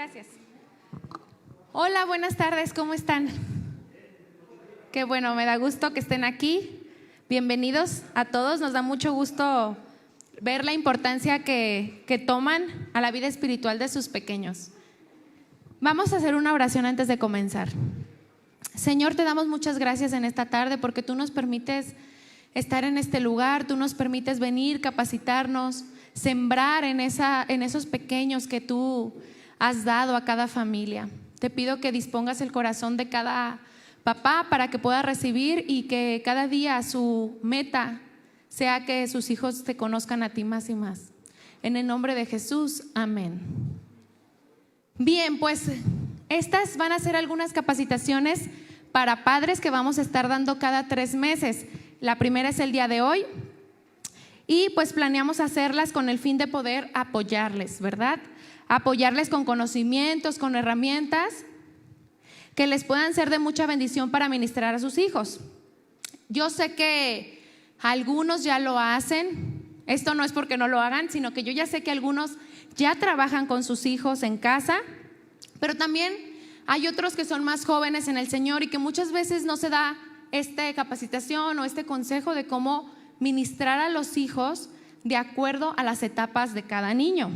Gracias. Hola, buenas tardes, ¿cómo están? Qué bueno, me da gusto que estén aquí. Bienvenidos a todos, nos da mucho gusto ver la importancia que toman a la vida espiritual de sus pequeños. Vamos a hacer una oración antes de comenzar. Señor, te damos muchas gracias en esta tarde porque tú nos permites estar en este lugar, tú nos permites venir, capacitarnos, sembrar en esos pequeños que tú has dado a cada familia. Te pido que dispongas el corazón de cada papá para que pueda recibir y que cada día su meta sea que sus hijos te conozcan a ti más y más. En el nombre de Jesús, amén. Bien, pues estas van a ser algunas capacitaciones para padres que vamos a estar dando cada 3 meses. La primera es el día de hoy y pues planeamos hacerlas con el fin de poder apoyarles, ¿verdad? Apoyarles con conocimientos, con herramientas que les puedan ser de mucha bendición para ministrar a sus hijos. Yo sé que algunos ya lo hacen, esto no es porque no lo hagan, sino que yo ya sé que algunos ya trabajan con sus hijos en casa, pero también hay otros que son más jóvenes en el Señor y que muchas veces no se da esta capacitación o este consejo de cómo ministrar a los hijos de acuerdo a las etapas de cada niño.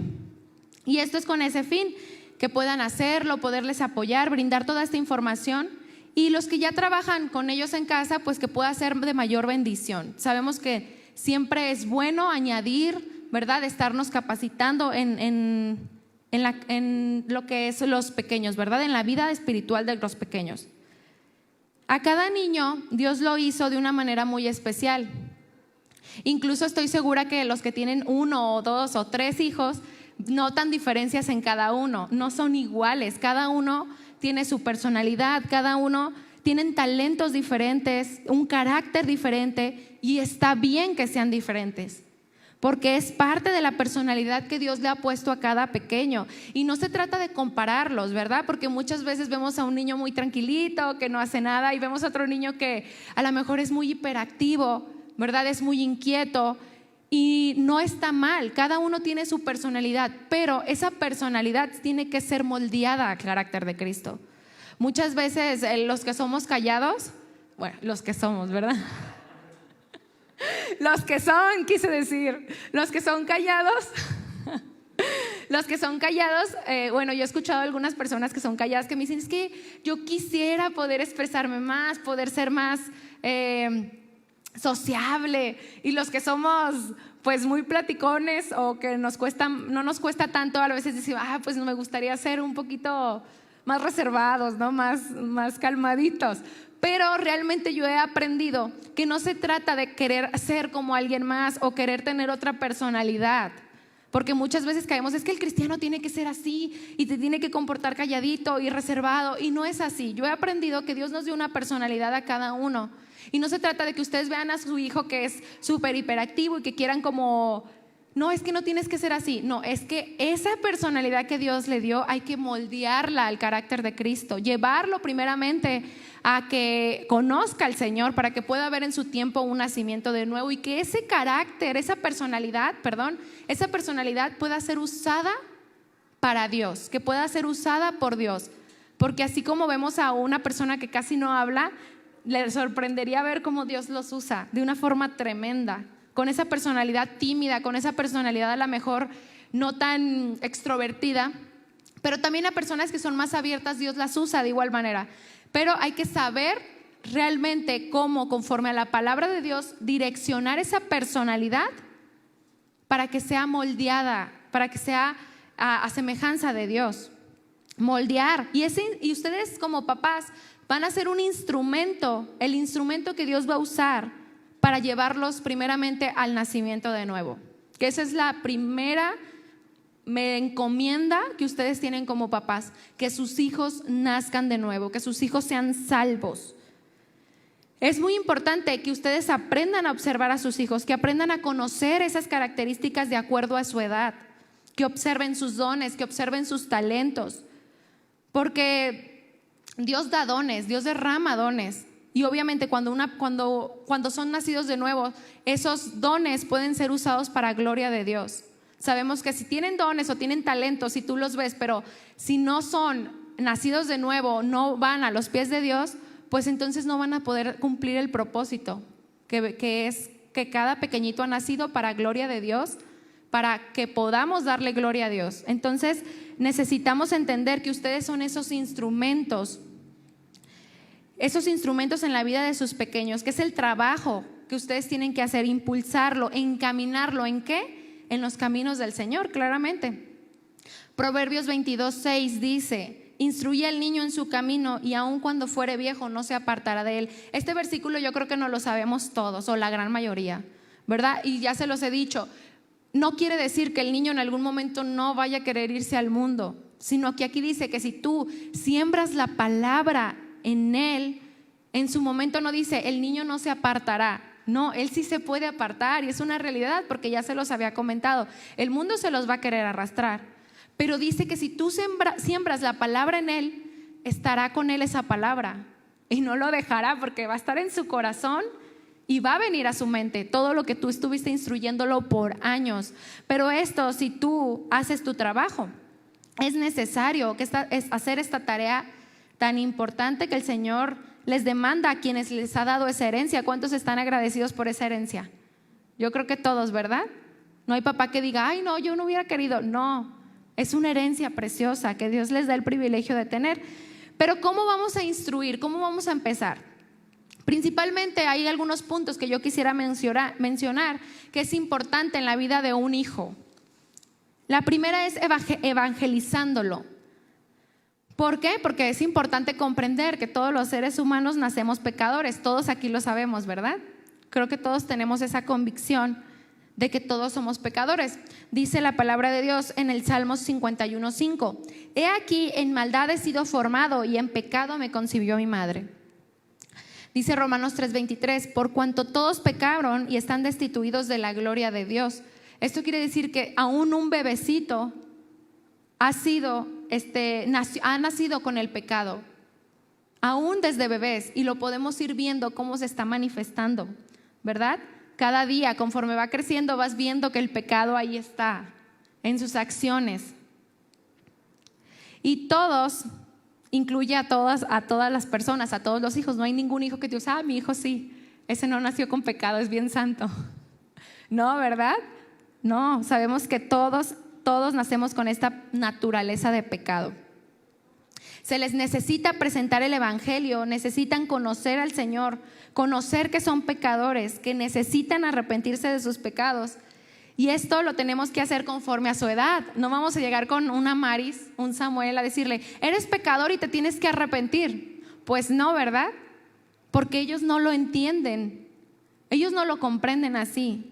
Y esto es con ese fin, que puedan hacerlo, poderles apoyar, brindar toda esta información, y los que ya trabajan con ellos en casa, pues que pueda ser de mayor bendición. Sabemos que siempre es bueno añadir, ¿verdad? Estarnos capacitando en lo que es los pequeños, ¿verdad? En la vida espiritual de los pequeños. A cada niño Dios lo hizo de una manera muy especial. Incluso estoy segura que los que tienen 1 o 2 o 3 hijos notan diferencias en cada uno, no son iguales, cada uno tiene su personalidad, cada uno tienen talentos diferentes, un carácter diferente, y está bien que sean diferentes, porque es parte de la personalidad que Dios le ha puesto a cada pequeño. Y no se trata de compararlos, ¿verdad? Porque muchas veces vemos a un niño muy tranquilito, que no hace nada, y vemos a otro niño que a lo mejor es muy hiperactivo, ¿verdad? Es muy inquieto. Y no está mal, cada uno tiene su personalidad, pero esa personalidad tiene que ser moldeada al carácter de Cristo. Muchas veces los que somos callados, bueno, los que somos, ¿verdad? Los que son, quise decir, los que son callados, bueno, yo he escuchado a algunas personas que son calladas que me dicen, es que yo quisiera poder expresarme más, poder ser más sociable, y los que somos pues muy platicones o que no nos cuesta tanto, a veces decimos, pues me gustaría ser un poquito más reservados, ¿no? Más calmaditos. Pero realmente yo he aprendido que no se trata de querer ser como alguien más o querer tener otra personalidad, porque muchas veces caemos, es que el cristiano tiene que ser así y te tiene que comportar calladito y reservado, y no es así. Yo he aprendido que Dios nos dio una personalidad a cada uno. Y no se trata de que ustedes vean a su hijo que es súper hiperactivo y que quieran como, no, es que no tienes que ser así. No, es que esa personalidad que Dios le dio hay que moldearla al carácter de Cristo, llevarlo primeramente a que conozca al Señor para que pueda ver en su tiempo un nacimiento de nuevo, y que ese carácter, esa personalidad pueda ser usada para Dios, que pueda ser usada por Dios. Porque así como vemos a una persona que casi no habla, le sorprendería ver cómo Dios los usa de una forma tremenda, con esa personalidad tímida, con esa personalidad a lo mejor no tan extrovertida, pero también a personas que son más abiertas Dios las usa de igual manera. Pero hay que saber realmente cómo, conforme a la palabra de Dios, direccionar esa personalidad para que sea moldeada, para que sea a semejanza de Dios. Moldear. Y ustedes como papás van a ser un instrumento, el instrumento que Dios va a usar para llevarlos primeramente al nacimiento de nuevo. Que esa es la primera encomienda que ustedes tienen como papás, que sus hijos nazcan de nuevo, que sus hijos sean salvos. Es muy importante que ustedes aprendan a observar a sus hijos, que aprendan a conocer esas características de acuerdo a su edad, que observen sus dones, que observen sus talentos, porque Dios da dones, Dios derrama dones, y obviamente cuando son nacidos de nuevo, esos dones pueden ser usados para gloria de Dios. Sabemos que si tienen dones o tienen talentos, si tú los ves, pero si no son nacidos de nuevo, no van a los pies de Dios, pues entonces no van a poder cumplir el propósito, que es que cada pequeñito ha nacido para gloria de Dios, para que podamos darle gloria a Dios. Entonces necesitamos entender que ustedes son esos instrumentos en la vida de sus pequeños, que es el trabajo que ustedes tienen que hacer, impulsarlo, encaminarlo. ¿En qué? En los caminos del Señor, claramente. Proverbios 22:6 dice: instruye al niño en su camino y aun cuando fuere viejo no se apartará de él. Este versículo yo creo que no lo sabemos todos, o la gran mayoría, ¿verdad? Y ya se los he dicho, no quiere decir que el niño en algún momento no vaya a querer irse al mundo, sino que aquí dice que si tú siembras la palabra en él, en su momento no dice el niño no se apartará. No, él sí se puede apartar y es una realidad, porque ya se los había comentado. El mundo se los va a querer arrastrar, pero dice que si tú siembras la palabra en él, estará con él esa palabra y no lo dejará, porque va a estar en su corazón y va a venir a su mente todo lo que tú estuviste instruyéndolo por años. Pero esto, si tú haces tu trabajo, es necesario hacer esta tarea tan importante que el Señor les demanda a quienes les ha dado esa herencia. ¿Cuántos están agradecidos por esa herencia? Yo creo que todos, ¿verdad? No hay papá que diga, ay no, yo no hubiera querido. No, es una herencia preciosa que Dios les da el privilegio de tener. Pero ¿cómo vamos a instruir? ¿Cómo vamos a empezar? Principalmente hay algunos puntos que yo quisiera mencionar que es importante en la vida de un hijo. La primera es evangelizándolo. ¿Por qué? Porque es importante comprender que todos los seres humanos nacemos pecadores. Todos aquí lo sabemos, ¿verdad? Creo que todos tenemos esa convicción de que todos somos pecadores. Dice la palabra de Dios en el Salmo 51:5: he aquí, en maldad he sido formado y en pecado me concibió mi madre. Dice Romanos 3:23: por cuanto todos pecaron y están destituidos de la gloria de Dios. Esto quiere decir que aún un bebecito ha nacido con el pecado, aún desde bebés, y lo podemos ir viendo cómo se está manifestando, ¿verdad? Cada día, conforme va creciendo, vas viendo que el pecado ahí está, en sus acciones. Y todos, incluye a todas las personas, a todos los hijos. No hay ningún hijo que te diga, mi hijo sí, ese no nació con pecado, es bien santo. No, ¿verdad? No, sabemos que todos nacemos con esta naturaleza de pecado. Se les necesita presentar el evangelio, necesitan conocer al Señor, conocer que son pecadores, que necesitan arrepentirse de sus pecados. Y esto lo tenemos que hacer conforme a su edad. No vamos a llegar con una Maris, un Samuel, a decirle, eres pecador y te tienes que arrepentir. Pues no, ¿verdad? Porque ellos no lo entienden, ellos no lo comprenden así.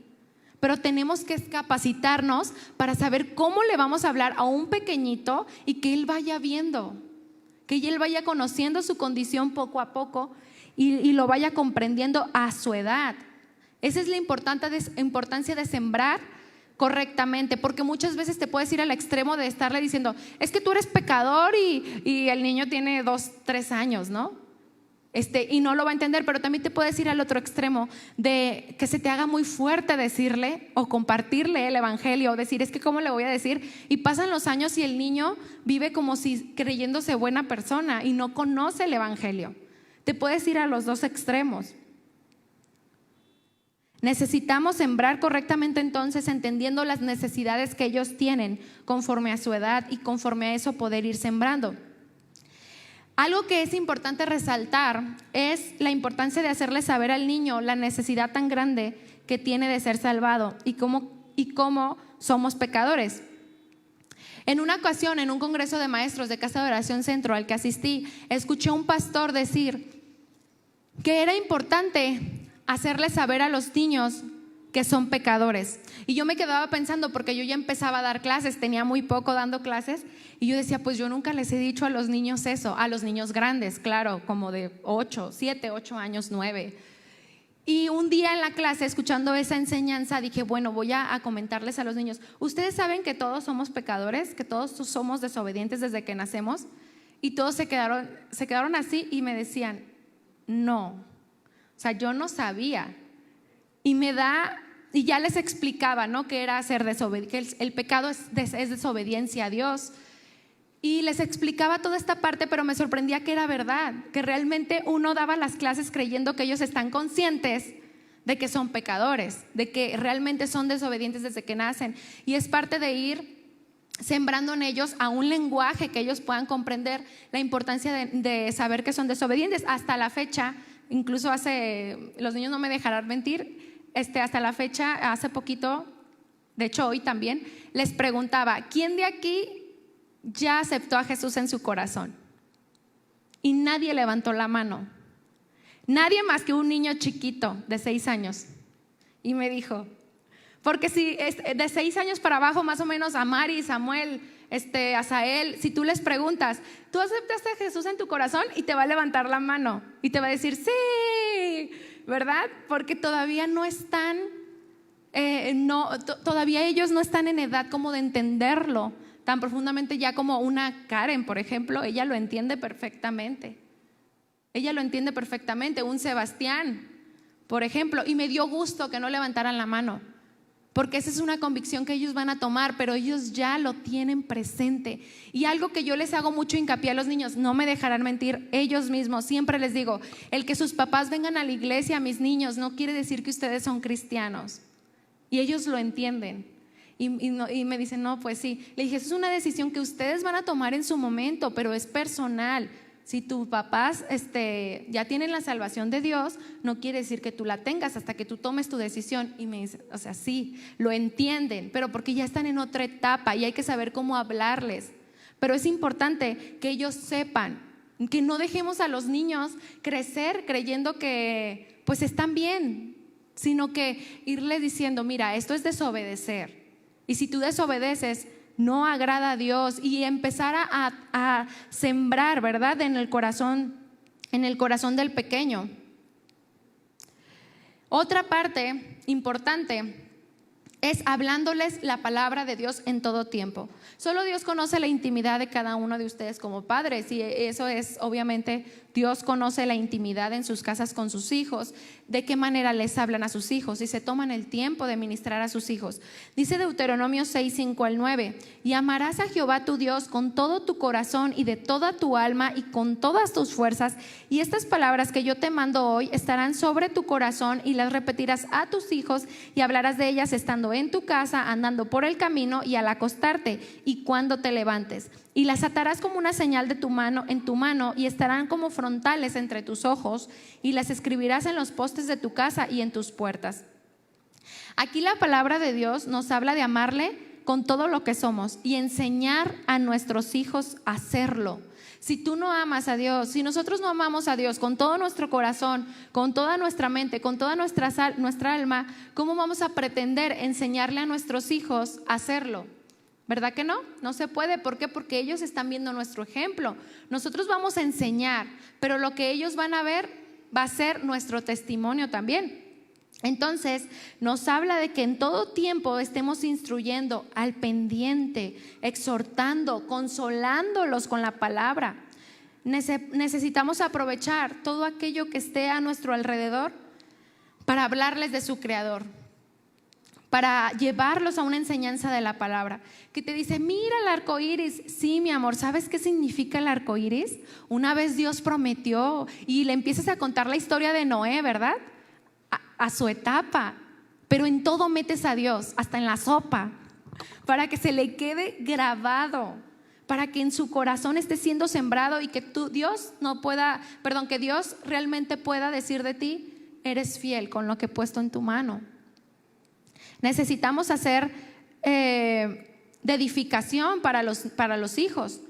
Pero tenemos que capacitarnos para saber cómo le vamos a hablar a un pequeñito y que él vaya viendo, que él vaya conociendo su condición poco a poco y lo vaya comprendiendo a su edad. Esa es la importancia de sembrar correctamente, porque muchas veces te puedes ir al extremo de estarle diciendo, es que tú eres pecador y el niño tiene 2, 3 años, ¿no? Y no lo va a entender. Pero también te puedes ir al otro extremo de que se te haga muy fuerte decirle o compartirle el evangelio, o decir, es que ¿cómo le voy a decir? Y pasan los años y el niño vive como si creyéndose buena persona y no conoce el evangelio. Te puedes ir a los dos extremos. Necesitamos sembrar correctamente, entonces, entendiendo las necesidades que ellos tienen conforme a su edad y conforme a eso poder ir sembrando. Algo que es importante resaltar es la importancia de hacerle saber al niño la necesidad tan grande que tiene de ser salvado y cómo somos pecadores. En una ocasión, en un congreso de maestros de Casa de Oración Centro al que asistí, escuché a un pastor decir que era importante hacerle saber a los niños que son pecadores. Y yo me quedaba pensando, porque yo ya empezaba a dar clases, tenía muy poco dando clases, y yo decía, pues yo nunca les he dicho a los niños eso, a los niños grandes, claro, como de 7, 8 años, 9. Y un día en la clase, escuchando esa enseñanza, dije, bueno, voy a comentarles a los niños, ¿ustedes saben que todos somos pecadores? ¿Que todos somos desobedientes desde que nacemos? Y todos se quedaron así y me decían, no, o sea, yo no sabía. Y me da y ya les explicaba, ¿no?, que era ser que el pecado es desobediencia a Dios. Y les explicaba toda esta parte, pero me sorprendía que era verdad, que realmente uno daba las clases creyendo que ellos están conscientes de que son pecadores, de que realmente son desobedientes desde que nacen. Y es parte de ir sembrando en ellos a un lenguaje que ellos puedan comprender la importancia de saber que son desobedientes. Hasta la fecha, incluso los niños no me dejarán mentir, hasta la fecha, hace poquito, de hecho hoy también, les preguntaba, ¿quién de aquí ya aceptó a Jesús en su corazón? Y nadie levantó la mano, nadie más que un niño chiquito de 6 años. Y me dijo, porque si de 6 años para abajo, más o menos, a Mari, Samuel, Asael, si tú les preguntas, ¿tú aceptaste a Jesús en tu corazón? Y te va a levantar la mano y te va a decir, sí, ¿verdad? Porque todavía no están, todavía ellos no están en edad como de entenderlo tan profundamente, ya como una Karen, por ejemplo, ella lo entiende perfectamente. Ella lo entiende perfectamente, un Sebastián, por ejemplo, y me dio gusto que no levantaran la mano, porque esa es una convicción que ellos van a tomar, pero ellos ya lo tienen presente. Y algo que yo les hago mucho hincapié a los niños, no me dejarán mentir, ellos mismos, siempre les digo, el que sus papás vengan a la iglesia, mis niños, no quiere decir que ustedes son cristianos. Y ellos lo entienden. Y me dicen, no, pues sí. Le dije, eso es una decisión que ustedes van a tomar en su momento, pero es personal. Si tus papás ya tienen la salvación de Dios, no quiere decir que tú la tengas hasta que tú tomes tu decisión. Y me dice, o sea, sí, lo entienden, pero porque ya están en otra etapa y hay que saber cómo hablarles. Pero es importante que ellos sepan, que no dejemos a los niños crecer creyendo que pues están bien, sino que irles diciendo, mira, esto es desobedecer. Y si tú desobedeces, no agrada a Dios, y empezar a sembrar, ¿verdad?, en el corazón del pequeño. Otra parte importante es hablándoles la palabra de Dios en todo tiempo. Solo Dios conoce la intimidad de cada uno de ustedes como padres, y eso es, obviamente, Dios conoce la intimidad en sus casas con sus hijos, de qué manera les hablan a sus hijos, y se toman el tiempo de ministrar a sus hijos. Dice Deuteronomio 6, 5 al 9, y amarás a Jehová tu Dios con todo tu corazón y de toda tu alma y con todas tus fuerzas, y estas palabras que yo te mando hoy estarán sobre tu corazón, y las repetirás a tus hijos, y hablarás de ellas estando en tu casa, andando por el camino y al acostarte y cuando te levantes. Y las atarás como una señal de en tu mano, y estarán como frontales entre tus ojos, y las escribirás en los postes de tu casa y en tus puertas. Aquí la palabra de Dios nos habla de amarle con todo lo que somos y enseñar a nuestros hijos a hacerlo. Si tú no amas a Dios, si nosotros no amamos a Dios con todo nuestro corazón, con toda nuestra mente, con toda nuestra alma, ¿cómo vamos a pretender enseñarle a nuestros hijos a hacerlo? ¿Verdad que no? No se puede. ¿Por qué? Porque ellos están viendo nuestro ejemplo. Nosotros vamos a enseñar, pero lo que ellos van a ver va a ser nuestro testimonio también. Entonces nos habla de que en todo tiempo estemos instruyendo, al pendiente, exhortando, consolándolos con la palabra. Necesitamos aprovechar todo aquello que esté a nuestro alrededor para hablarles de su Creador, para llevarlos a una enseñanza de la palabra, que te dice, mira el arco iris. Sí, mi amor, ¿sabes qué significa el arco iris? Una vez Dios prometió, y le empiezas a contar la historia de Noé, ¿verdad? A su etapa, pero en todo metes a Dios, hasta en la sopa, para que se le quede grabado, para que en su corazón esté siendo sembrado, y que que Dios realmente pueda decir de ti, eres fiel con lo que he puesto en tu mano. Necesitamos hacer de edificación para los hijos,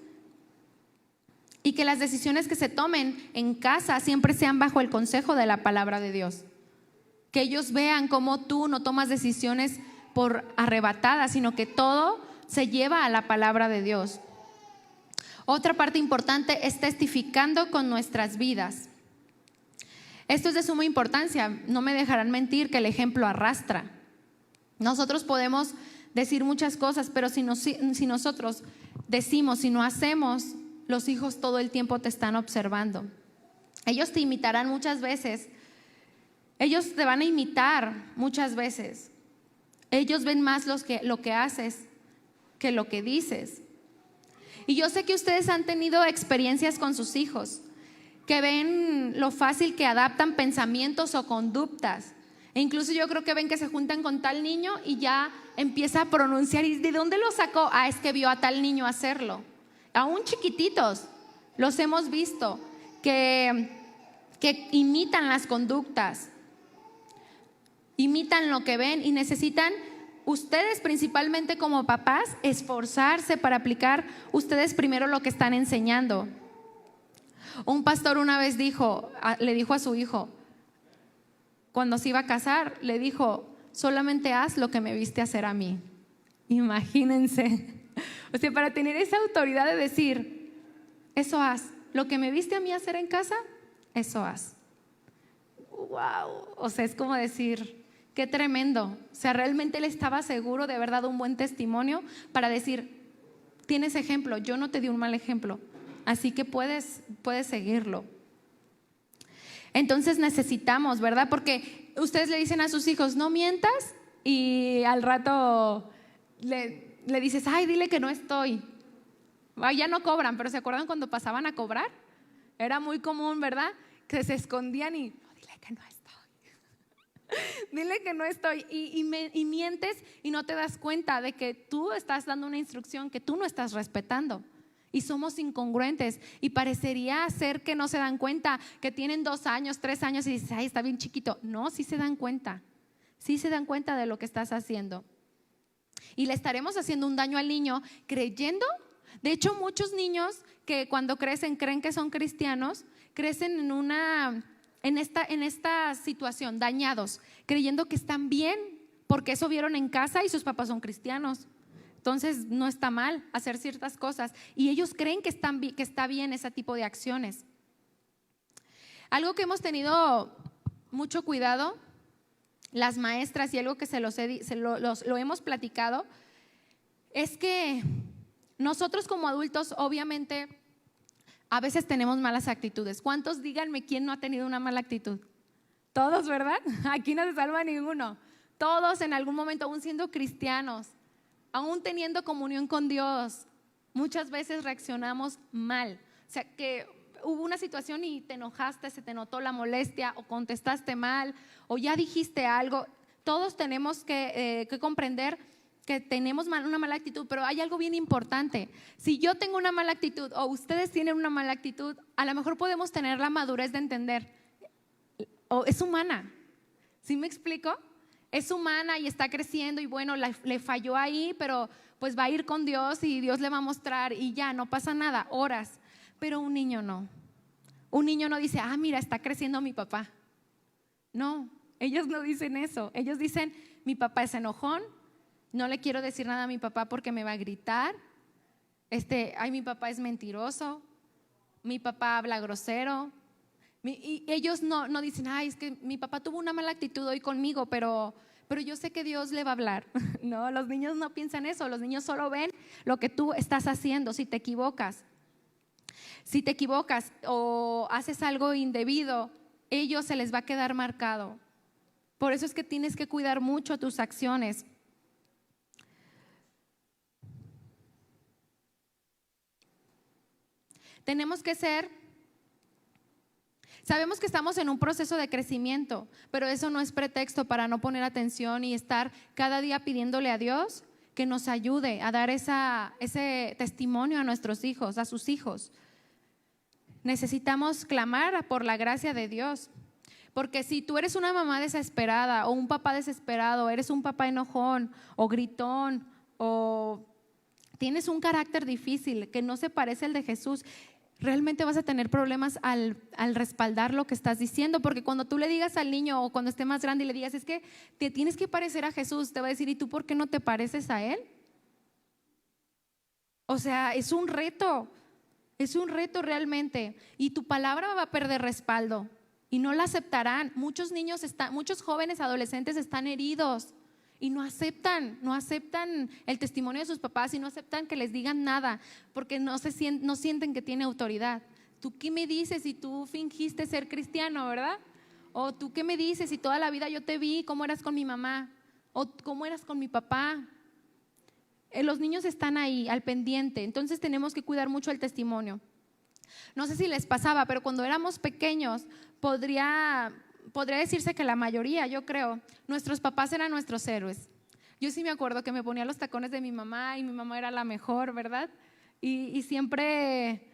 y que las decisiones que se tomen en casa siempre sean bajo el consejo de la palabra de Dios. Que ellos vean cómo tú no tomas decisiones por arrebatadas, sino que todo se lleva a la palabra de Dios. Otra parte importante es testificando con nuestras vidas. Esto es de suma importancia. No me dejarán mentir que el ejemplo arrastra. Nosotros podemos decir muchas cosas, pero si nosotros decimos, si no hacemos, los hijos todo el tiempo te están observando. Ellos te imitarán muchas veces. Ellos te van a imitar muchas veces, Ellos ven más lo que haces que lo que dices. Y yo sé que ustedes han tenido experiencias con sus hijos, que ven lo fácil que adaptan pensamientos o conductas. E incluso yo creo que ven que se juntan con tal niño y ya empieza a pronunciar. ¿Y de dónde lo sacó? Ah, es que vio a tal niño hacerlo. Aún chiquititos, los hemos visto, que imitan las conductas, imitan lo que ven y necesitan ustedes principalmente como papás esforzarse para aplicar ustedes primero lo que están enseñando. Un pastor una vez le dijo a su hijo, cuando se iba a casar, le dijo: solamente haz lo que me viste hacer a mí. Imagínense, o sea, para tener esa autoridad de decir, eso haz, lo que me viste a mí hacer en casa, eso haz. Wow, o sea, es como decir, qué tremendo. O sea, realmente él estaba seguro de haber dado un buen testimonio para decir, tienes ejemplo, yo no te di un mal ejemplo, así que puedes seguirlo. Entonces necesitamos, ¿verdad? Porque ustedes le dicen a sus hijos, no mientas, y al rato le dices, ay, dile que no estoy. Ay, ya no cobran, pero ¿se acuerdan cuando pasaban a cobrar? Era muy común, ¿verdad? Que se escondían y, no, dile que no estoy. Dile que no estoy. Y mientes y no te das cuenta de que tú estás dando una instrucción que tú no estás respetando. Y somos incongruentes y parecería ser que no se dan cuenta, que tienen 2 años, 3 años y dices, ay, está bien chiquito. No, sí se dan cuenta de lo que estás haciendo. Y le estaremos haciendo un daño al niño creyendo. De hecho, muchos niños que cuando crecen creen que son cristianos, crecen en esta situación, dañados, creyendo que están bien, porque eso vieron en casa y sus papás son cristianos. Entonces no está mal hacer ciertas cosas y ellos creen que está bien ese tipo de acciones. Algo que hemos tenido mucho cuidado las maestras, y algo que lo hemos platicado, es que nosotros como adultos obviamente a veces tenemos malas actitudes. ¿Cuántos, díganme, quién no ha tenido una mala actitud? Todos, ¿verdad? Aquí no se salva ninguno. Todos en algún momento, aún siendo cristianos, aún teniendo comunión con Dios, muchas veces reaccionamos mal. O sea, que hubo una situación y te enojaste, se te notó la molestia, o contestaste mal, o ya dijiste algo. Todos tenemos que comprender que tenemos una mala actitud, pero hay algo bien importante. Si yo tengo una mala actitud o ustedes tienen una mala actitud, a lo mejor podemos tener la madurez de entender, o es humana. ¿Sí me explico? Es humana y está creciendo y bueno, le falló ahí, pero pues va a ir con Dios y Dios le va a mostrar y ya, no pasa nada, horas. Pero un niño no. Un niño no dice, ah, mira, está creciendo mi papá. No, ellos no dicen eso. Ellos dicen, mi papá es enojón, no le quiero decir nada a mi papá porque me va a gritar. Ay, mi papá es mentiroso, mi papá habla grosero. Y ellos no dicen, ay, es que mi papá tuvo una mala actitud hoy conmigo, pero yo sé que Dios le va a hablar. No, los niños no piensan eso. Los niños solo ven lo que tú estás haciendo. Si te equivocas o haces algo indebido, ellos se les va a quedar marcado. Por eso es que tienes que cuidar mucho tus acciones. Sabemos que estamos en un proceso de crecimiento, pero eso no es pretexto para no poner atención y estar cada día pidiéndole a Dios que nos ayude a dar ese testimonio a nuestros hijos, a sus hijos. Necesitamos clamar por la gracia de Dios, porque si tú eres una mamá desesperada o un papá desesperado, eres un papá enojón o gritón o tienes un carácter difícil que no se parece al de Jesús, realmente vas a tener problemas al respaldar lo que estás diciendo, porque cuando tú le digas al niño o cuando esté más grande y le digas, es que te tienes que parecer a Jesús, te va a decir, ¿y tú por qué no te pareces a Él? O sea, es un reto realmente, y tu palabra va a perder respaldo y no la aceptarán. Muchos jóvenes adolescentes están heridos y no aceptan el testimonio de sus papás y no aceptan que les digan nada porque no sienten que tiene autoridad. ¿Tú qué me dices si tú fingiste ser cristiano, verdad? O ¿tú qué me dices si toda la vida yo te vi cómo eras con mi mamá? ¿O cómo eras con mi papá? Los niños están ahí al pendiente, entonces tenemos que cuidar mucho el testimonio. No sé si les pasaba, pero cuando éramos pequeños podría decirse que la mayoría, yo creo, nuestros papás eran nuestros héroes. Yo sí me acuerdo que me ponía los tacones de mi mamá y mi mamá era la mejor, ¿verdad? Y siempre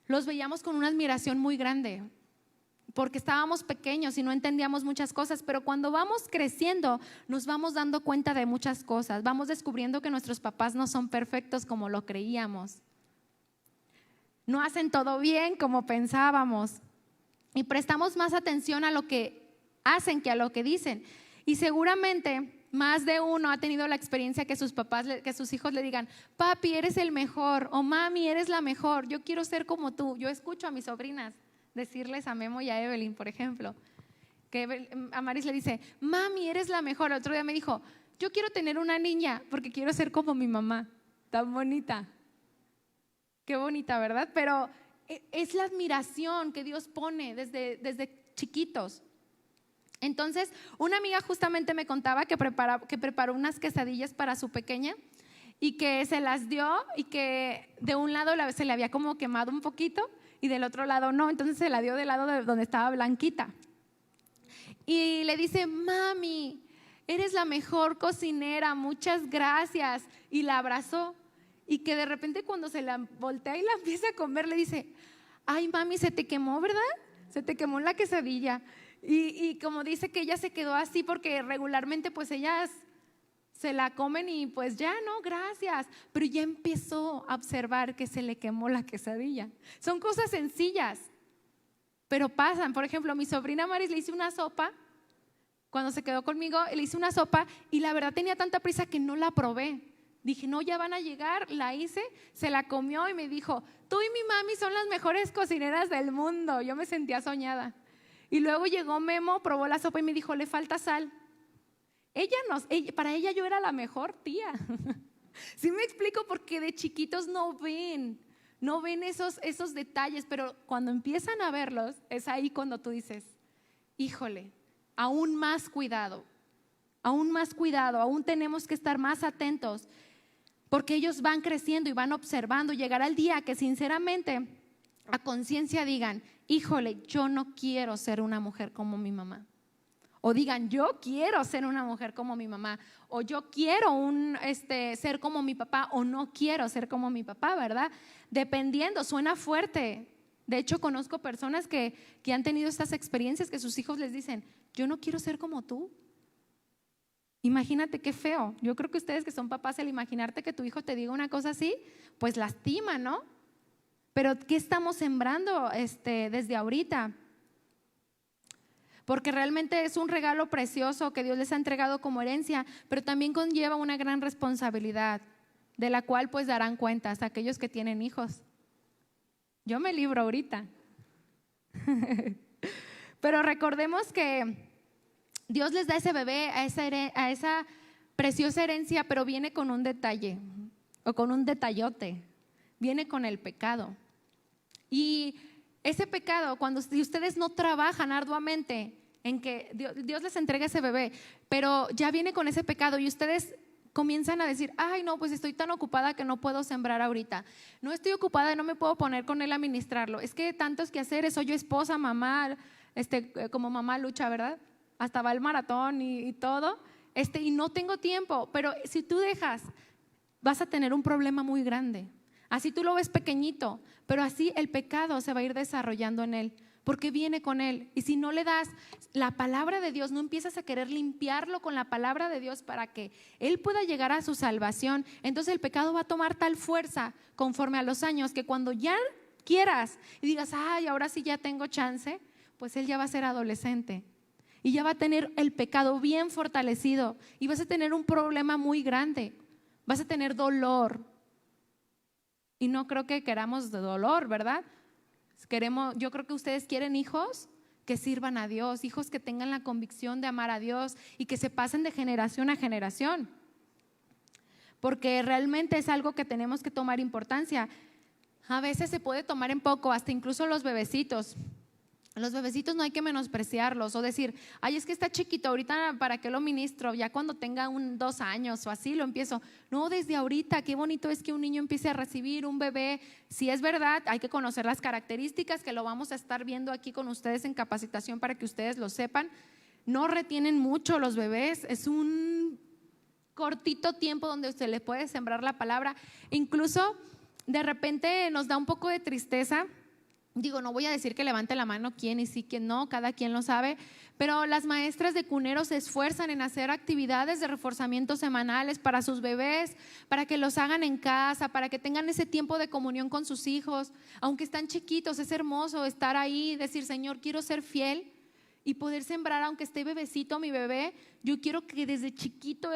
los veíamos con una admiración muy grande, porque estábamos pequeños y no entendíamos muchas cosas, pero cuando vamos creciendo nos vamos dando cuenta de muchas cosas, vamos descubriendo que nuestros papás no son perfectos como lo creíamos, no hacen todo bien como pensábamos y prestamos más atención a lo que hacen que a lo que dicen. Y seguramente más de uno ha tenido la experiencia que sus hijos le digan: papi, eres el mejor, o mami, eres la mejor, yo quiero ser como tú. Yo escucho a mis sobrinas decirles, a Memo y a Evelyn, por ejemplo, que a Maris le dice: mami, eres la mejor. El otro día me dijo: yo quiero tener una niña porque quiero ser como mi mamá. Tan bonita. Qué bonita, ¿verdad? Pero es la admiración que Dios pone desde chiquitos. Entonces, una amiga justamente me contaba que preparó unas quesadillas para su pequeña y que se las dio y que de un lado se le había como quemado un poquito y del otro lado no, entonces se la dio del lado de donde estaba blanquita. Y le dice: mami, eres la mejor cocinera, muchas gracias. Y la abrazó. Y que de repente cuando se la voltea y la empieza a comer, le dice: ay, mami, se te quemó, ¿verdad? Se te quemó la quesadilla. Y como dice que ella se quedó así porque regularmente pues ellas se la comen y pues ya, no, gracias. Pero ya empezó a observar que se le quemó la quesadilla. Son cosas sencillas, pero pasan. Por ejemplo, a mi sobrina Maris le hice una sopa. Cuando se quedó conmigo, le hice una sopa y la verdad tenía tanta prisa que no la probé. Dije: no, ya van a llegar. La hice, se la comió y me dijo: tú y mi mami son las mejores cocineras del mundo. Yo me sentía soñada. Y luego llegó Memo, probó la sopa y me dijo: le falta sal. Para ella yo era la mejor tía. ¿Sí me explico? Porque de chiquitos no ven esos detalles, pero cuando empiezan a verlos, es ahí cuando tú dices: híjole, aún más cuidado, aún tenemos que estar más atentos, porque ellos van creciendo y van observando. Llegará el día que sinceramente a conciencia digan: híjole, yo no quiero ser una mujer como mi mamá. O digan: yo quiero ser una mujer como mi mamá. O yo quiero ser como mi papá, o no quiero ser como mi papá, ¿verdad? Dependiendo, suena fuerte. De hecho, conozco personas que han tenido estas experiencias, que sus hijos les dicen: yo no quiero ser como tú. Imagínate qué feo. Yo creo que ustedes que son papás, el imaginarte que tu hijo te diga una cosa así, pues lastima, ¿no? Pero ¿qué estamos sembrando desde ahorita? Porque realmente es un regalo precioso que Dios les ha entregado como herencia, pero también conlleva una gran responsabilidad, de la cual pues darán cuentas aquellos que tienen hijos. Yo me libro ahorita. Pero recordemos que Dios les da ese bebé, a esa preciosa herencia, pero viene con un detalle, o con un detallote. Viene con el pecado. Y ese pecado, si ustedes no trabajan arduamente en que Dios les entrega ese bebé, pero ya viene con ese pecado y ustedes comienzan a decir: ay, no, pues estoy tan ocupada que no puedo sembrar ahorita. No estoy ocupada y no me puedo poner con él a ministrarlo. Es que tantos quehaceres, soy yo esposa, mamá, como mamá lucha, ¿verdad? Hasta va al maratón y todo, y no tengo tiempo. Pero si tú dejas, vas a tener un problema muy grande. Así tú lo ves pequeñito, pero así el pecado se va a ir desarrollando en él, porque viene con él. Y si no le das la palabra de Dios, no empiezas a querer limpiarlo con la palabra de Dios para que él pueda llegar a su salvación, entonces el pecado va a tomar tal fuerza conforme a los años, que cuando ya quieras y digas: ay, ahora sí ya tengo chance, pues él ya va a ser adolescente y ya va a tener el pecado bien fortalecido y vas a tener un problema muy grande, vas a tener dolor. Y no creo que queramos de dolor, ¿verdad? Yo creo que ustedes quieren hijos que sirvan a Dios, hijos que tengan la convicción de amar a Dios y que se pasen de generación a generación, porque realmente es algo que tenemos que tomar importancia. A veces se puede tomar en poco, hasta incluso los bebecitos. Los bebecitos no hay que menospreciarlos o decir, ay, es que está chiquito, ahorita para qué lo ministro, ya cuando tenga 2 años o así lo empiezo. No, desde ahorita, qué bonito es que un niño empiece a recibir un bebé. Si es verdad, hay que conocer las características, que lo vamos a estar viendo aquí con ustedes en capacitación para que ustedes lo sepan. No retienen mucho los bebés, es un cortito tiempo donde usted le puede sembrar la palabra. Incluso de repente nos da un poco de tristeza. Digo, no voy a decir que levante la mano quién y sí, quién no, cada quien lo sabe, pero las maestras de cunero se esfuerzan en hacer actividades de reforzamiento semanales para sus bebés, para que los hagan en casa, para que tengan ese tiempo de comunión con sus hijos. Aunque están chiquitos, es hermoso estar ahí, decir, Señor, quiero ser fiel y poder sembrar, aunque esté bebecito mi bebé, yo quiero que desde chiquito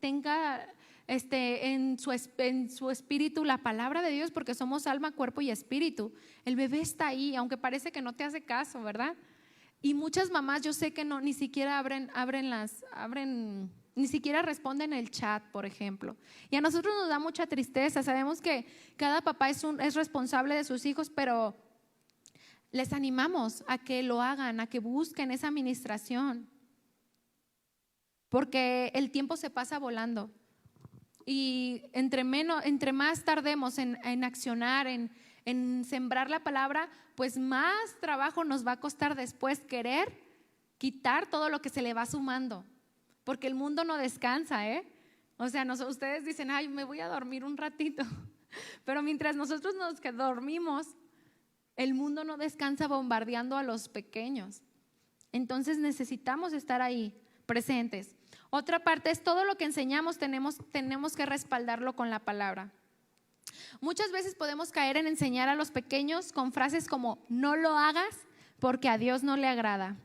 tenga en su espíritu la palabra de Dios, porque somos alma, cuerpo y espíritu. El bebé está ahí, aunque parece que no te hace caso, ¿verdad? Y muchas mamás yo sé que no, ni siquiera ni siquiera responden el chat, por ejemplo. Y a nosotros nos da mucha tristeza. Sabemos que cada papá es responsable de sus hijos, pero les animamos a que lo hagan, a que busquen esa administración, porque el tiempo se pasa volando. Y entre más tardemos en accionar, en sembrar la palabra, pues más trabajo nos va a costar después querer quitar todo lo que se le va sumando, porque el mundo no descansa, ¿eh? O sea, ustedes dicen, ay, me voy a dormir un ratito, pero mientras nosotros nos dormimos, el mundo no descansa bombardeando a los pequeños. Entonces necesitamos estar ahí presentes. Otra parte es todo lo que enseñamos tenemos que respaldarlo con la palabra. Muchas veces podemos caer en enseñar a los pequeños con frases como no lo hagas porque a Dios no le agrada.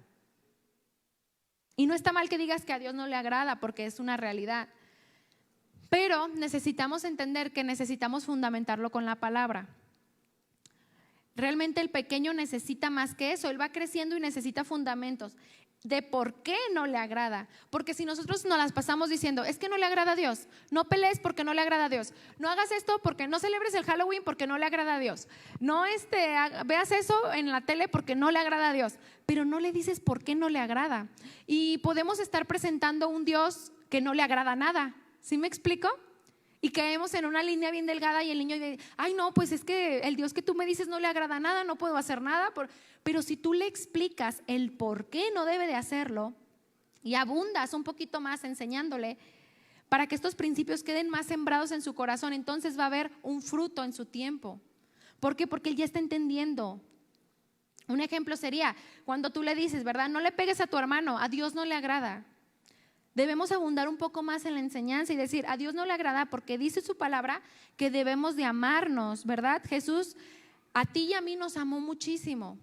Y no está mal que digas que a Dios no le agrada, porque es una realidad. Pero necesitamos entender que necesitamos fundamentarlo con la palabra. Realmente el pequeño necesita más que eso. Él va creciendo y necesita fundamentos de por qué no le agrada. Porque si nosotros nos las pasamos diciendo, es que no le agrada a Dios, no pelees porque no le agrada a Dios, no hagas esto porque no celebres el Halloween porque no le agrada a Dios, no veas eso en la tele porque no le agrada a Dios, pero no le dices por qué no le agrada. Y podemos estar presentando un Dios que no le agrada nada. ¿Sí me explico? Y caemos en una línea bien delgada y el niño dice, ay no, pues es que el Dios que tú me dices no le agrada nada, no puedo hacer nada. Pero si tú le explicas el por qué no debe de hacerlo y abundas un poquito más enseñándole para que estos principios queden más sembrados en su corazón, entonces va a haber un fruto en su tiempo. ¿Por qué? Porque él ya está entendiendo. Un ejemplo sería cuando tú le dices, ¿verdad? No le pegues a tu hermano, a Dios no le agrada. Debemos abundar un poco más en la enseñanza y decir, a Dios no le agrada porque dice su palabra que debemos de amarnos, ¿verdad? Jesús a ti y a mí nos amó muchísimo.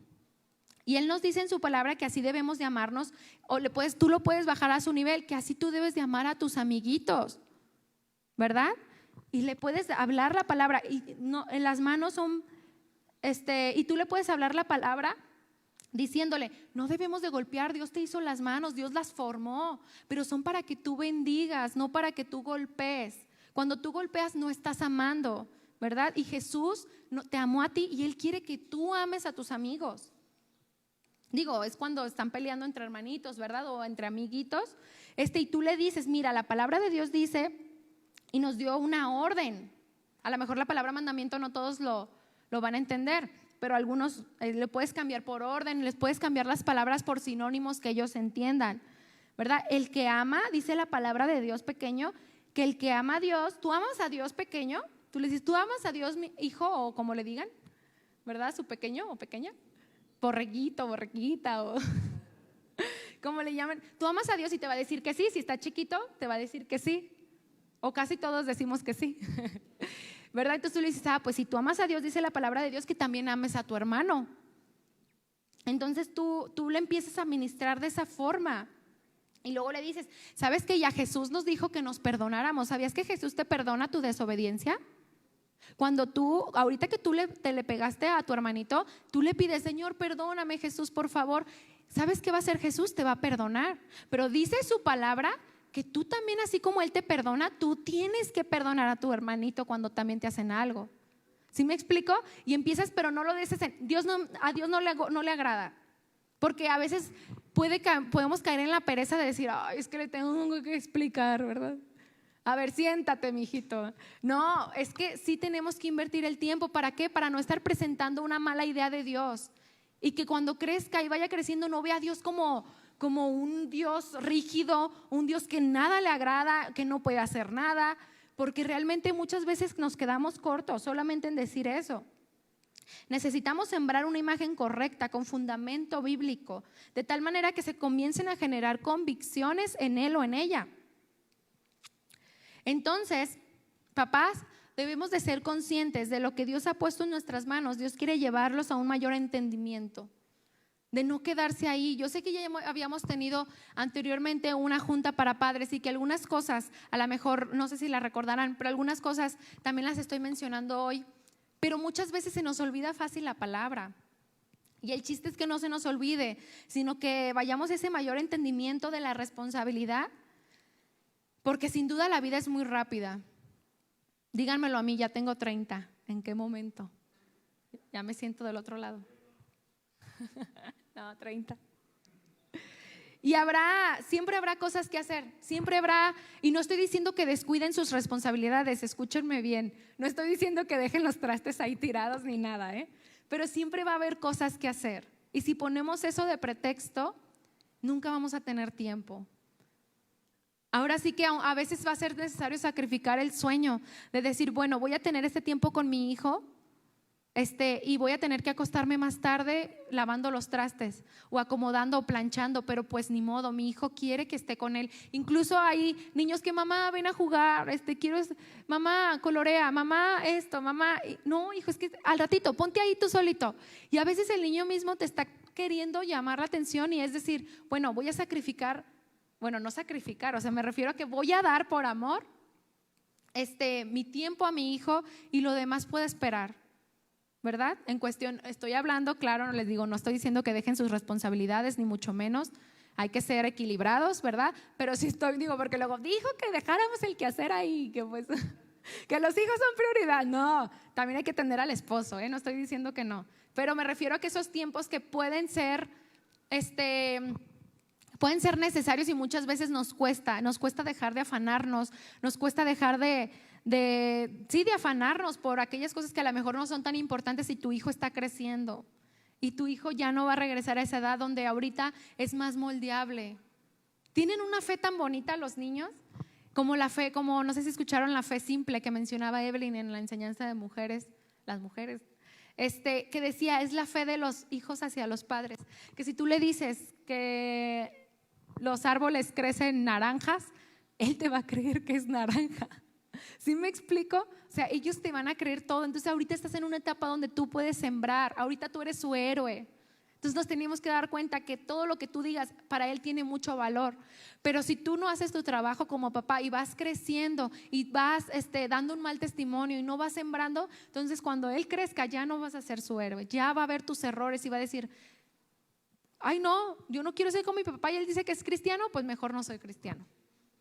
Y Él nos dice en su palabra que así debemos de amarnos, o tú lo puedes bajar a su nivel, que así tú debes de amar a tus amiguitos, ¿verdad? Y le puedes hablar la palabra, y no, en las manos son, y tú le puedes hablar la palabra diciéndole, no debemos de golpear, Dios te hizo las manos, Dios las formó, pero son para que tú bendigas, no para que tú golpees. Cuando tú golpeas no estás amando, ¿verdad? Y Jesús te amó a ti y Él quiere que tú ames a tus amigos. Digo, es cuando están peleando entre hermanitos, ¿verdad? O entre amiguitos, y tú le dices, mira, la palabra de Dios dice y nos dio una orden. A lo mejor la palabra mandamiento no todos lo van a entender, pero algunos le puedes cambiar por orden, les puedes cambiar las palabras por sinónimos que ellos entiendan, ¿verdad? El que ama, dice la palabra de Dios pequeño, que el que ama a Dios, ¿tú amas a Dios pequeño? Tú le dices, ¿tú amas a Dios mi hijo? O como le digan, ¿verdad? Su pequeño o pequeña, borreguito, borreguita o como le llaman. Tú amas a Dios y te va a decir que sí, si está chiquito te va a decir que sí, o casi todos decimos que sí. ¿Verdad? Entonces tú le dices, pues si tú amas a Dios, dice la palabra de Dios que también ames a tu hermano. Entonces tú le empiezas a ministrar de esa forma. Y luego le dices, ¿sabes que ya Jesús nos dijo que nos perdonáramos? ¿Sabías que Jesús te perdona tu desobediencia? Cuando ahorita que tú te le pegaste a tu hermanito, tú le pides, Señor, perdóname, Jesús, por favor. ¿Sabes qué va a hacer Jesús? Te va a perdonar. Pero dice su palabra que tú también, así como Él te perdona, tú tienes que perdonar a tu hermanito cuando también te hacen algo. ¿Sí me explico? Y empiezas, pero no lo dices, a Dios no le agrada. Porque a veces podemos caer en la pereza de decir, ay, es que le tengo que explicar, ¿verdad? A ver, siéntate, mijito. No, es que sí tenemos que invertir el tiempo. ¿Para qué? Para no estar presentando una mala idea de Dios. Y que cuando crezca y vaya creciendo no vea a Dios como un Dios rígido, un Dios que nada le agrada, que no puede hacer nada. Porque realmente muchas veces nos quedamos cortos solamente en decir eso. Necesitamos sembrar una imagen correcta, con fundamento bíblico, de tal manera que se comiencen a generar convicciones en él o en ella. Entonces, papás, debemos de ser conscientes de lo que Dios ha puesto en nuestras manos. Dios quiere llevarlos a un mayor entendimiento, de no quedarse ahí. Yo sé que ya habíamos tenido anteriormente una junta para padres y que algunas cosas, a lo mejor, no sé si las recordarán, pero algunas cosas también las estoy mencionando hoy. Pero muchas veces se nos olvida fácil la palabra. Y el chiste es que no se nos olvide, sino que vayamos a ese mayor entendimiento de la responsabilidad, porque sin duda la vida es muy rápida. Díganmelo a mí, ya tengo 30. ¿En qué momento? Ya me siento del otro lado. No, 30. Y siempre habrá cosas que hacer, siempre habrá, y no estoy diciendo que descuiden sus responsabilidades, escúchenme bien, no estoy diciendo que dejen los trastes ahí tirados ni nada, pero siempre va a haber cosas que hacer. Y si ponemos eso de pretexto, nunca vamos a tener tiempo. Ahora sí que a veces va a ser necesario sacrificar el sueño de decir, bueno, voy a tener este tiempo con mi hijo, y voy a tener que acostarme más tarde lavando los trastes o acomodando o planchando, pero pues ni modo, mi hijo quiere que esté con él. Incluso hay niños que mamá ven a jugar, mamá colorea, mamá esto, mamá, no hijo, es que al ratito ponte ahí tú solito. Y a veces el niño mismo te está queriendo llamar la atención y es decir, bueno, voy a sacrificar, bueno, no sacrificar, o sea, me refiero a que voy a dar por amor mi tiempo a mi hijo y lo demás puede esperar. ¿Verdad? En cuestión, estoy hablando, claro, les digo, no estoy diciendo que dejen sus responsabilidades, ni mucho menos. Hay que ser equilibrados, ¿verdad? Pero sí porque luego dijo que dejáramos el quehacer ahí, que pues, que los hijos son prioridad. No, también hay que atender al esposo, no estoy diciendo que no. Pero me refiero a que esos tiempos que pueden ser necesarios y muchas veces nos cuesta dejar de afanarnos, nos cuesta dejar de afanarnos por aquellas cosas que a lo mejor no son tan importantes si tu hijo está creciendo y tu hijo ya no va a regresar a esa edad donde ahorita es más moldeable. ¿Tienen una fe tan bonita los niños? Como la fe, como no sé si escucharon la fe simple que mencionaba Evelyn en la enseñanza de las mujeres, que decía, es la fe de los hijos hacia los padres, que si tú le dices que los árboles crecen naranjas, él te va a creer que es naranja. ¿Sí me explico? O sea, ellos te van a creer todo. Entonces ahorita estás en una etapa donde tú puedes sembrar, ahorita tú eres su héroe. Entonces nos tenemos que dar cuenta que todo lo que tú digas para él tiene mucho valor. Pero si tú no haces tu trabajo como papá y vas creciendo y vas dando un mal testimonio y no vas sembrando, entonces cuando él crezca ya no vas a ser su héroe, ya va a ver tus errores y va a decir, ay no, yo no quiero ser como mi papá y él dice que es cristiano, pues mejor no soy cristiano.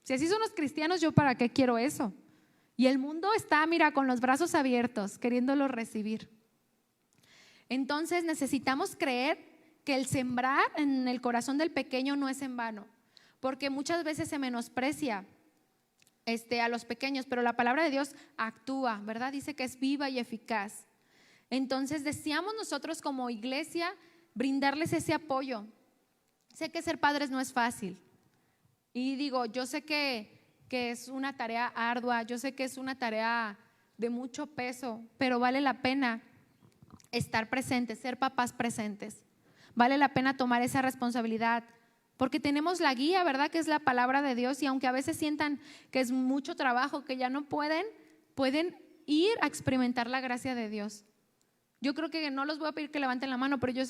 Si así son los cristianos, ¿yo para qué quiero eso? Y el mundo está, mira, con los brazos abiertos, queriéndolo recibir. Entonces necesitamos creer que el sembrar en el corazón del pequeño no es en vano, porque muchas veces se menosprecia a los pequeños, pero la palabra de Dios actúa, ¿verdad? Dice que es viva y eficaz. Entonces deseamos nosotros como iglesia brindarles ese apoyo. Sé que ser padres no es fácil. Y digo, yo sé que es una tarea ardua, yo sé que es una tarea de mucho peso, pero vale la pena estar presentes, ser papás presentes. Vale la pena tomar esa responsabilidad, porque tenemos la guía, ¿verdad? Que es la palabra de Dios, y aunque a veces sientan que es mucho trabajo, que ya no pueden ir a experimentar la gracia de Dios. Yo creo que no los voy a pedir que levanten la mano, pero yo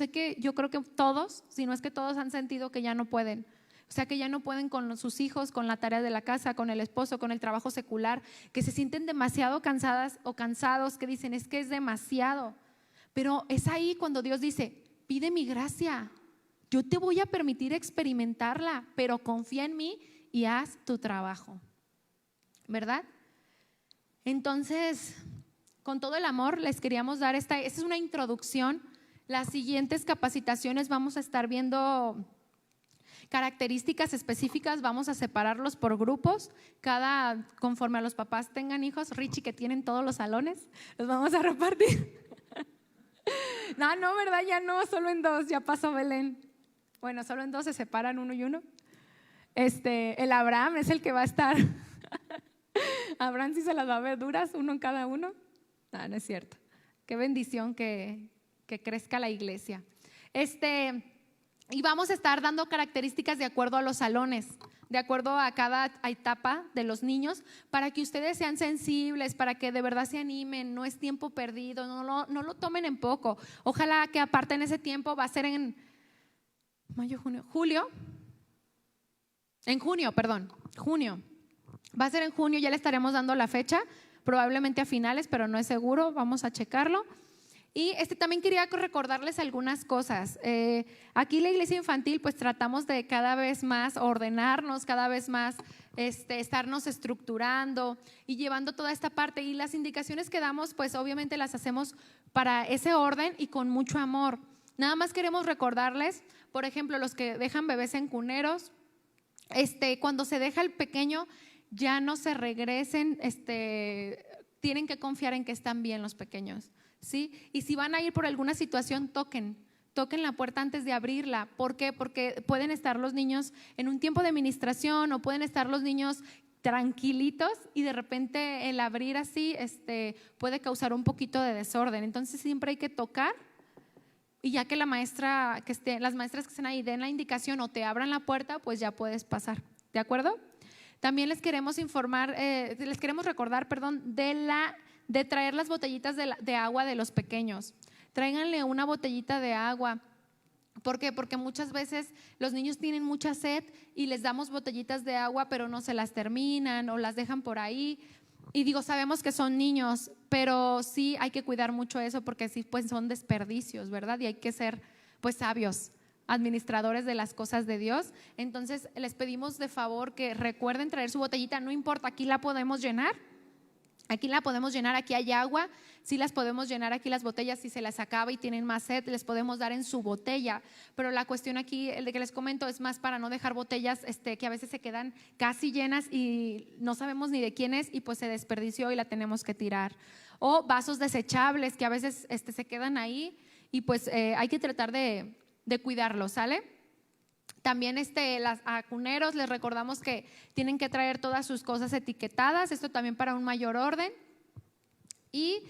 creo que todos, si no es que todos han sentido que ya no pueden. O sea, que ya no pueden con sus hijos, con la tarea de la casa, con el esposo, con el trabajo secular, que se sienten demasiado cansadas o cansados, que dicen, es que es demasiado. Pero es ahí cuando Dios dice, pide mi gracia, yo te voy a permitir experimentarla, pero confía en mí y haz tu trabajo, ¿verdad? Entonces, con todo el amor les queríamos dar esta es una introducción Las siguientes capacitaciones vamos a estar viendo características específicas, vamos a separarlos por grupos, conforme a los papás tengan hijos, Richie que tienen todos los salones, los vamos a repartir. No, ¿verdad? Ya no, solo en 2, ya pasó Belén. Bueno, solo en 2 se separan uno y uno. El Abraham es el que va a estar. Abraham sí se las va a ver duras, uno en cada uno. No es cierto. Qué bendición que crezca la iglesia. Y vamos a estar dando características de acuerdo a los salones, de acuerdo a cada etapa de los niños, para que ustedes sean sensibles, para que de verdad se animen. No es tiempo perdido, no lo tomen en poco. Ojalá que aparten ese tiempo, va a ser en junio. Va a ser en junio, ya le estaremos dando la fecha, probablemente a finales, pero no es seguro, vamos a checarlo. Y también quería recordarles algunas cosas. Aquí en la iglesia infantil pues tratamos de cada vez más ordenarnos, cada vez más estarnos estructurando y llevando toda esta parte. Y las indicaciones que damos pues obviamente las hacemos para ese orden y con mucho amor. Nada más queremos recordarles, por ejemplo, los que dejan bebés en cuneros, cuando se deja el pequeño ya no se regresen, tienen que confiar en que están bien los pequeños. ¿Sí? Y si van a ir por alguna situación, toquen la puerta antes de abrirla. ¿Por qué? Porque pueden estar los niños en un tiempo de ministración o pueden estar los niños tranquilitos y de repente el abrir así puede causar un poquito de desorden. Entonces siempre hay que tocar y ya que las maestras que estén ahí den la indicación o te abran la puerta, pues ya puedes pasar. ¿De acuerdo? También les queremos recordar, de traer las botellitas de agua de los pequeños. Tráiganle una botellita de agua. ¿Por qué? Porque muchas veces los niños tienen mucha sed y les damos botellitas de agua, pero no se las terminan o las dejan por ahí. Y sabemos que son niños, pero sí hay que cuidar mucho eso porque sí, pues son desperdicios, ¿verdad? Y hay que ser pues sabios, administradores de las cosas de Dios. Entonces les pedimos de favor que recuerden traer su botellita, no importa, aquí la podemos llenar. Aquí hay agua, sí las podemos llenar aquí las botellas, si se las acaba y tienen más sed, les podemos dar en su botella, pero la cuestión aquí, el de que les comento, es más para no dejar botellas que a veces se quedan casi llenas y no sabemos ni de quién es y pues se desperdició y la tenemos que tirar. O vasos desechables que a veces se quedan ahí y pues hay que tratar de cuidarlos, ¿sale? También a cuneros les recordamos que tienen que traer todas sus cosas etiquetadas, esto también para un mayor orden. ¿Y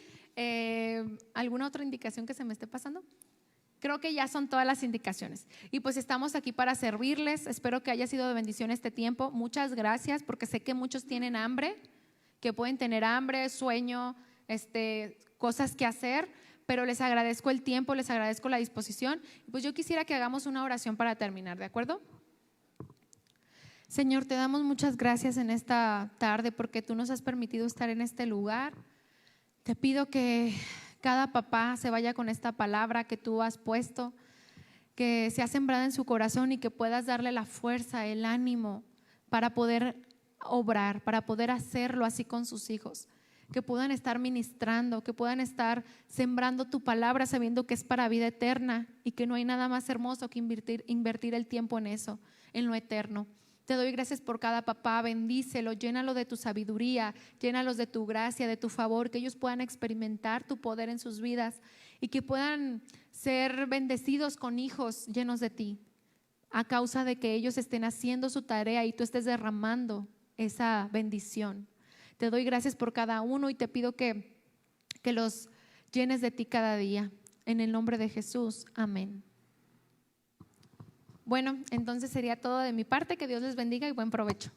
alguna otra indicación que se me esté pasando? Creo que ya son todas las indicaciones. Y pues estamos aquí para servirles, espero que haya sido de bendición este tiempo. Muchas gracias porque sé que muchos tienen hambre, que pueden tener hambre, sueño, cosas que hacer. Pero les agradezco el tiempo, les agradezco la disposición. Pues yo quisiera que hagamos una oración para terminar, ¿de acuerdo? Señor, te damos muchas gracias en esta tarde porque tú nos has permitido estar en este lugar. Te pido que cada papá se vaya con esta palabra que tú has puesto, que sea sembrada en su corazón y que puedas darle la fuerza, el ánimo para poder obrar, para poder hacerlo así con sus hijos. Que puedan estar ministrando, que puedan estar sembrando tu palabra sabiendo que es para vida eterna y que no hay nada más hermoso que invertir el tiempo en eso, en lo eterno. Te doy gracias por cada papá, bendícelo, llénalo de tu sabiduría, llénalos de tu gracia, de tu favor, que ellos puedan experimentar tu poder en sus vidas y que puedan ser bendecidos con hijos llenos de ti, a causa de que ellos estén haciendo su tarea y tú estés derramando esa bendición. Te doy gracias por cada uno y te pido que los llenes de ti cada día. En el nombre de Jesús, amén. Bueno, entonces sería todo de mi parte. Que Dios les bendiga y buen provecho.